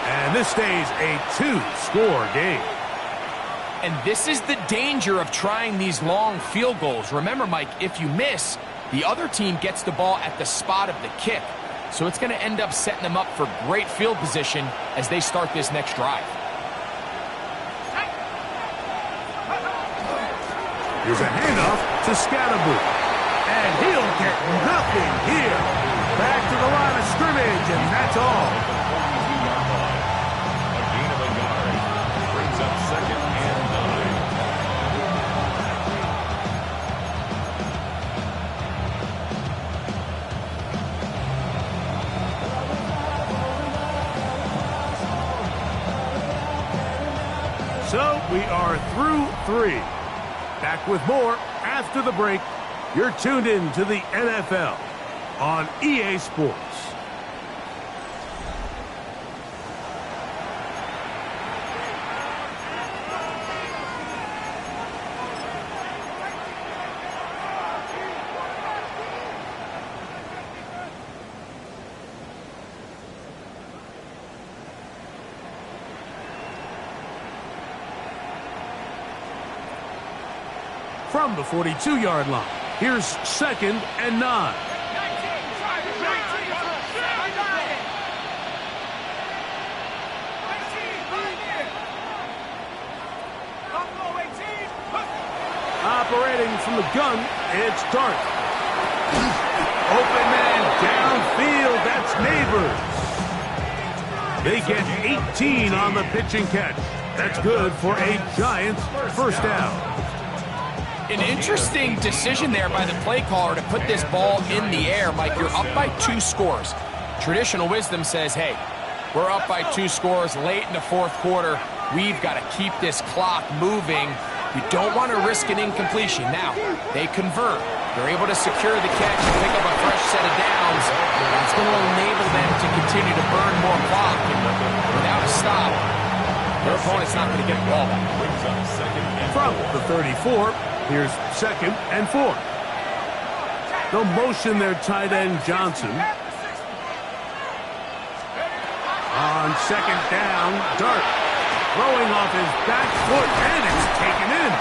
And this stays a 2-score game. And this is the danger of trying these long field goals. Remember, Mike, if you miss, the other team gets the ball at the spot of the kick. So it's going to end up setting them up for great field position as they start this next drive. Here's a handoff to Scatterboo. And he'll get nothing here. Back to the line of scrimmage, and that's all. A gain of a yard. Brings up 2nd and 9. So we are through 3. Back with more after the break. You're tuned in to the NFL on EA Sports. From the 42-yard line, here's 2nd and 9. Operating from the gun, it's Dart. Open man downfield, that's Neighbors. They get 18 on the pitch and catch. That's good for a Giants first down. An interesting decision there by the play caller to put this ball in the air. Mike, you're up by 2 scores. Traditional wisdom says, hey, we're up by 2 scores late in the 4th quarter. We've got to keep this clock moving. You don't want to risk an incompletion. Now, they convert. They're able to secure the catch and pick up a fresh set of downs. That's going to enable them to continue to burn more clock. And without a stop, their opponent's not going to get the ball back. From the 34, here's 2nd and 4. They'll motion their tight end Johnson. On 2nd down, Dart. Throwing off his back foot, and it's taken in.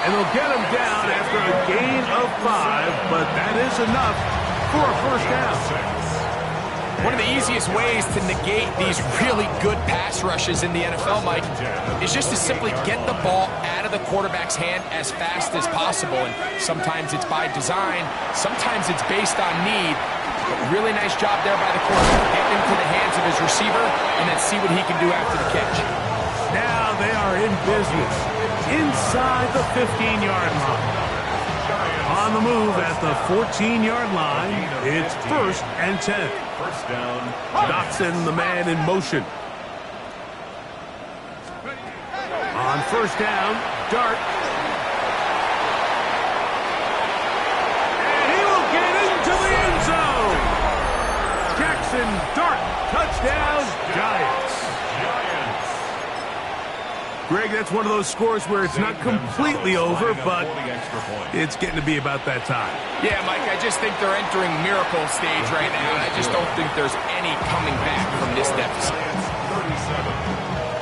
And they'll get him down after a gain of 5, but that is enough for a first down. One of the easiest ways to negate these really good pass rushes in the NFL, Mike, is just to simply get the ball out of the quarterback's hand as fast as possible. And sometimes it's by design, sometimes it's based on need. But really nice job there by the quarterback. Get into the hands of his receiver and then see what he can do after the catch. Now they are in business inside the 15-yard line. On the move at the 14-yard line, it's 1st and 10. First down. Dotson, the man in motion. On 1st down, Dart. And he will get into the end zone. Jackson Dart, touchdown, Giants. Greg, that's one of those scores where it's not completely over, but it's getting to be about that time. Yeah, Mike, I just think they're entering miracle stage right now, and I just don't think there's any coming back from this deficit. 37,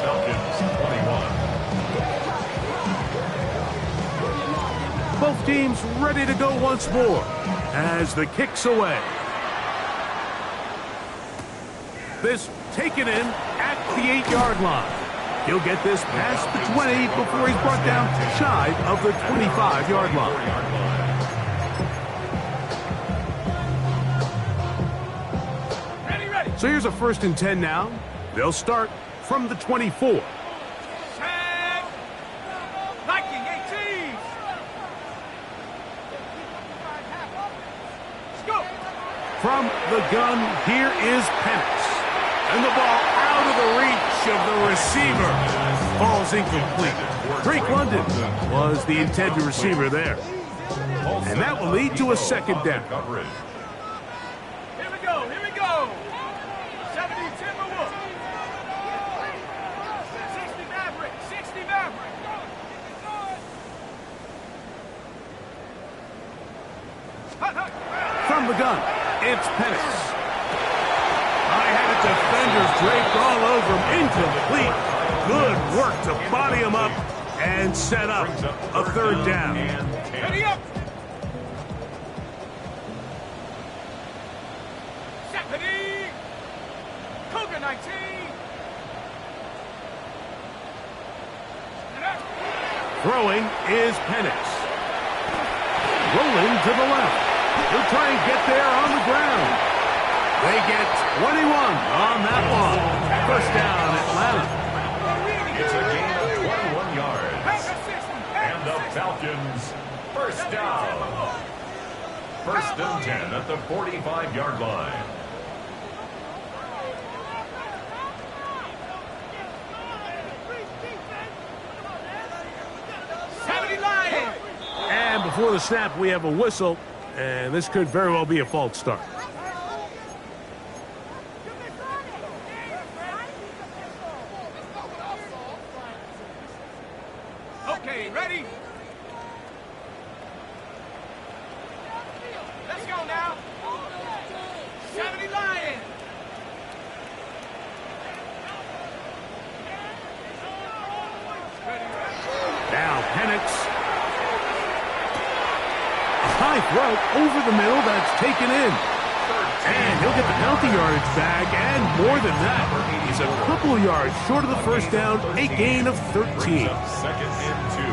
Falcons 21. Both teams ready to go once more as the kick's away. This taken in at the 8-yard line. He'll get this past the 20 before he's brought down shy of the 25-yard line. So here's a 1st and 10 now. They'll start from the 24. From the gun, here is Penix. And the ball out of the reach of the receiver. Ball's incomplete. Drake London was the intended receiver there. And that will lead to a 2nd down. Here we go, here we go. 70 Timberwolves. 60 Maverick, 60 Maverick. From the gun, It's Penix. High-headed defender draped all over him. Incomplete. Good work to body him up and set up a third down. Ready up! Stephanie! Cougar 19! Throwing is Penix. Rolling to the left. He'll try and get there on the ground. They get 21 on that one. First down, Atlanta. It's a gain of 21 yards. And the Falcons, first down. First and 10 at the 45-yard line. And before the snap, we have a whistle, and this could very well be a false start. Okay, ready? Let's go now. 70 Lions. Now Penix. High throw over the middle, that's taken in. And he'll get the penalty yardage back, and more than that. He's a couple yards short of the first down, a gain of 13. Second and 2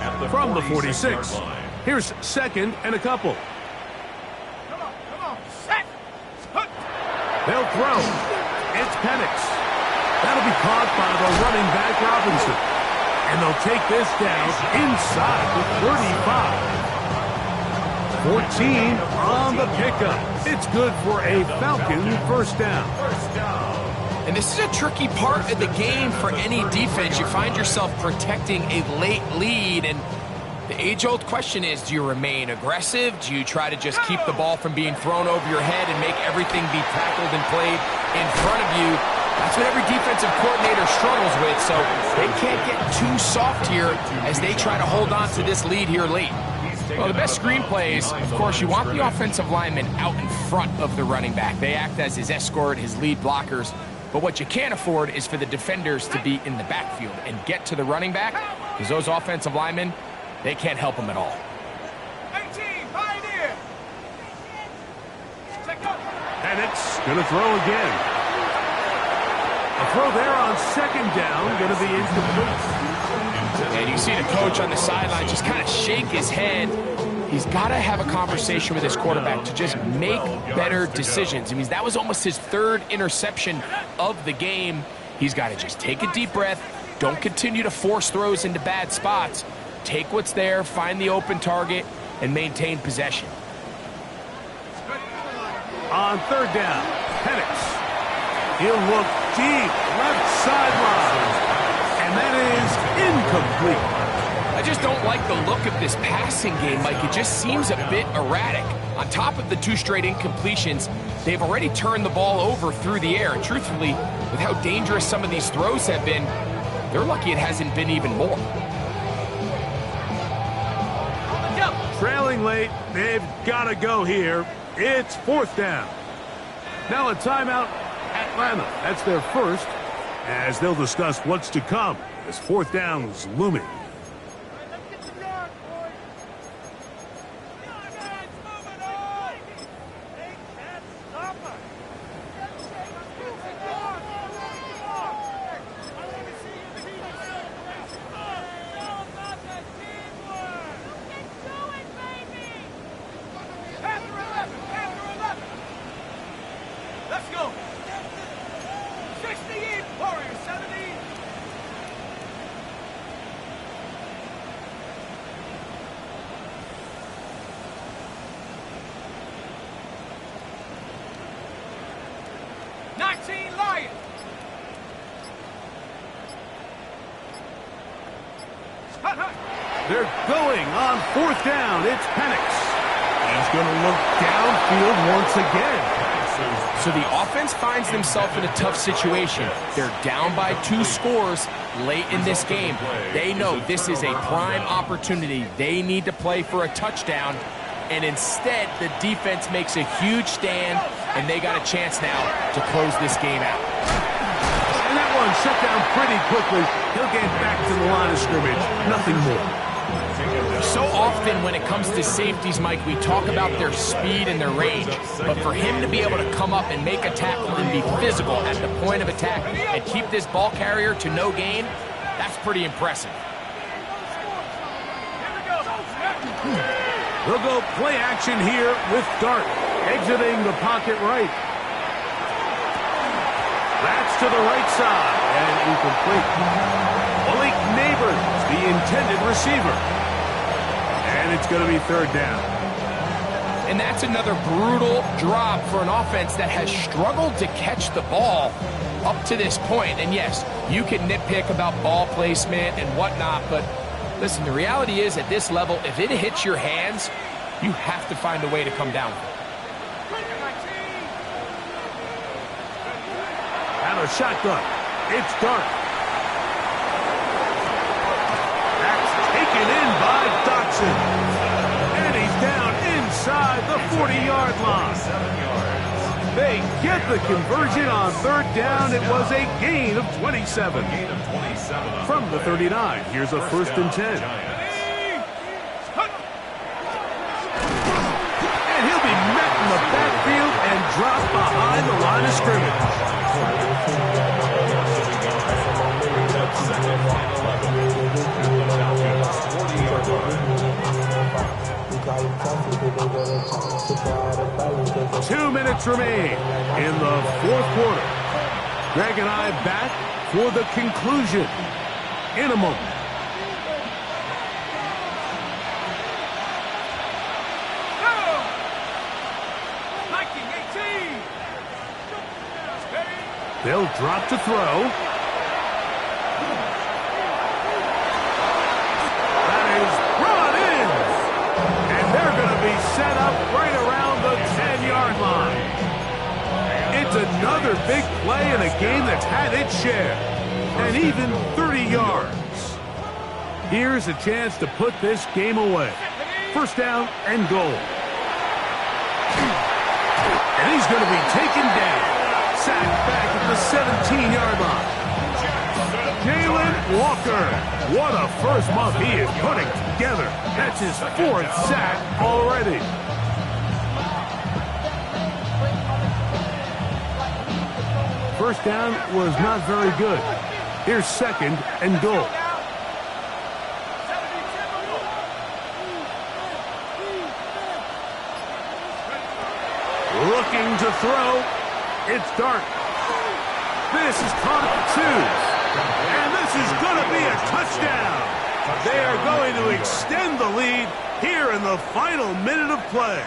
at the From the 46. 46. Here's second and a couple. Come on, set. They'll throw. It's Penix. That'll be caught by the running back Robinson. And they'll take this down inside the 35. 14 on the pickup. It's good for a Falcon first down. And this is a tricky part of the game for any defense. You find yourself protecting a late lead, and the age-old question is, do you remain aggressive? Do you try to just keep the ball from being thrown over your head and make everything be tackled and played in front of you? That's what every defensive coordinator struggles with, so they can't get too soft here as they try to hold on to this lead here late. Well, the best screen plays, of course, you want the offensive lineman out in front of the running back. They act as his escort, his lead blockers. But what you can't afford is for the defenders to be in the backfield and get to the running back, because those offensive linemen, they can't help them at all. 18, Pioneer. Penix going to throw again. A throw there on second down, going to be incomplete. And you see the coach on the sideline just kind of shake his head. He's got to have a conversation with his quarterback to just make better decisions. I mean, that was almost his third interception of the game. He's got to just take a deep breath. Don't continue to force throws into bad spots. Take what's there, find the open target, and maintain possession. On third down, Penix. He'll look deep, left sideline. And that is incomplete. I just don't like the look of this passing game, Mike. It just seems a bit erratic. On top of the 2 straight incompletions, they've already turned the ball over through the air. And truthfully, with how dangerous some of these throws have been, they're lucky it hasn't been even more. Trailing late, they've got to go here. It's fourth down. Now a timeout, Atlanta. That's their first, as they'll discuss what's to come as fourth down is looming. They're going on fourth down. It's Penix. He's going to look downfield once again. So the offense finds themselves in a tough situation. They're down by 2 scores late in this game. They know this is a prime opportunity. They need to play for a touchdown. and instead the defense makes a huge stand, and they got a chance now to close this game out. And that one shut down pretty quickly. He'll get back to the line of scrimmage. Nothing more. So often when it comes to safeties, Mike, we talk about their speed and their range. But for him to be able to come up and make a tackle and be physical at the point of attack and keep this ball carrier to no gain, that's pretty impressive. They'll go play action here with Dart, exiting the pocket right. That's to the right side, and incomplete. Malik Neighbors, the intended receiver. And it's going to be third down. And that's another brutal drop for an offense that has struggled to catch the ball up to this point. And yes, you can nitpick about ball placement and whatnot, but listen, the reality is at this level, if it hits your hands, you have to find a way to come down. And a shotgun. It's Dart. That's taken in by Dotson. And he's down inside the 40-yard line. They get the conversion on third down. It was a gain of 27. From the 39, here's a 1st and 10. And he'll be met in the backfield and dropped behind the line of scrimmage. Second and 11. 2 minutes remain in the 4th quarter. Greg and I back for the conclusion in a moment. They'll drop to throw. That is brought in. And they're going to be set up right around the 10-yard line. It's another big play in a game that's had its share. And even 30 yards. Here's a chance to put this game away. 1st down and goal. And he's going to be taken down. Sacked back at the 17-yard line. Jalen Walker. What a first month he is putting together. That's his 4th sack already. First down was not very good. Here's 2nd and goal. Looking to throw. It's Dart. This is caught at the 2. And this is going to be a touchdown. They are going to extend the lead here in the final minute of play.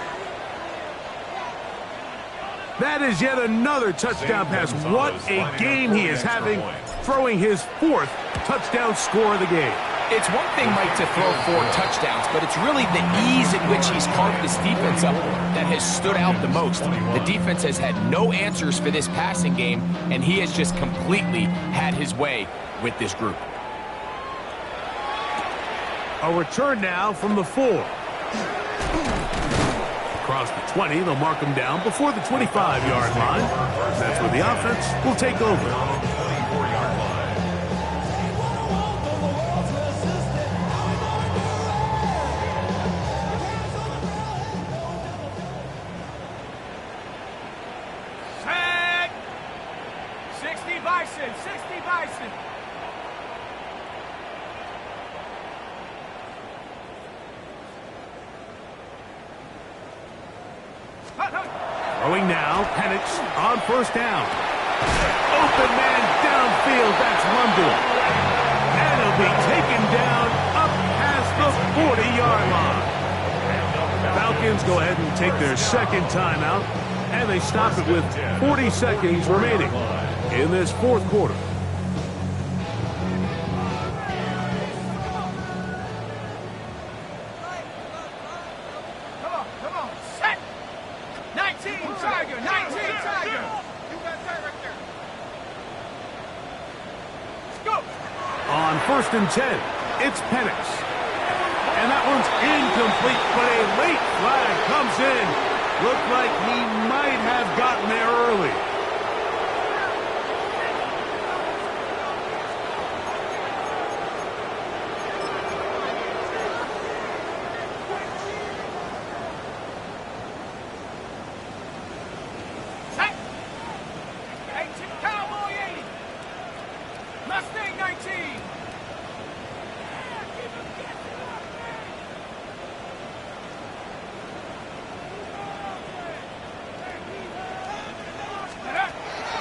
That is yet another touchdown pass. What a game he is having, throwing his 4th touchdown score of the game. It's one thing, Mike, to throw 4 touchdowns, but it's really the ease in which he's carved this defense up that has stood out the most. The defense has had no answers for this passing game, and he has just completely had his way with this group. A return now from the 4. Across the 20, they'll mark him down before the 25-yard line. That's where the offense will take over. Throwing now, Penix on 1st down. Open man downfield, that's London. And he'll be taken down up past the 40-yard line. Falcons go ahead and take their 2nd timeout, and they stop it with 40 seconds remaining in this 4th quarter. On 1st and 10, it's Penix. And that one's incomplete, but a late flag comes in. Looked like he might have gotten there early.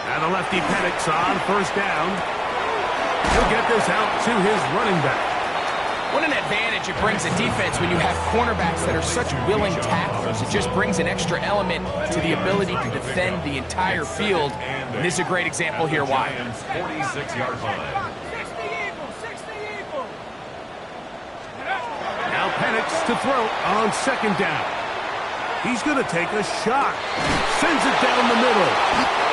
And the lefty Penix on first down. He'll get this out to his running back. What an advantage it brings a defense when you have cornerbacks that are such willing tacklers. It just brings an extra element to the ability to defend the entire field. And this is a great example here why. 46-yard line. Now Penix to throw on second down. He's going to take a shot. Sends it down the middle.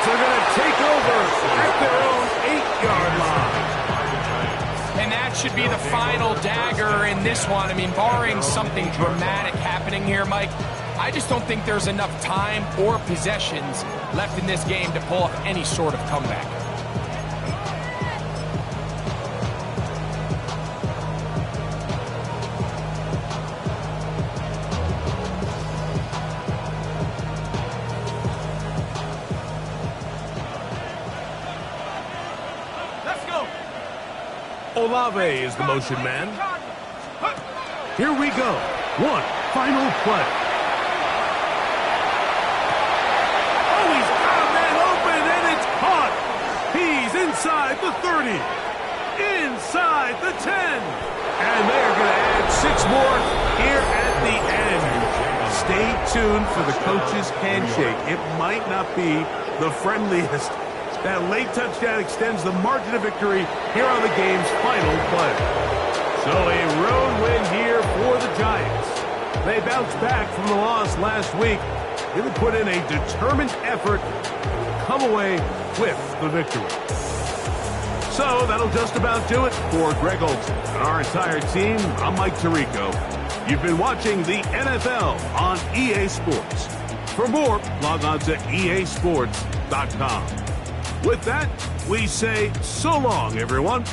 They're going to take over at their own 8-yard line. And that should be the final dagger in this one. I mean, barring something dramatic happening here, Mike, I just don't think there's enough time or possessions left in this game to pull off any sort of comeback. Olave is the motion man. Here we go. One final play. Oh, he's got a man open, and it's caught. He's inside the 30. Inside the 10. And they're going to add 6 more here at the end. Stay tuned for the coach's handshake. It might not be the friendliest. That late touchdown extends the margin of victory here on the game's final play. So a road win here for the Giants. They bounced back from the loss last week. Really put in a determined effort to come away with the victory. So that'll just about do it for Greg Olson and our entire team. I'm Mike Tirico. You've been watching the NFL on EA Sports. For more, log on to easports.com. With that, we say so long, everyone.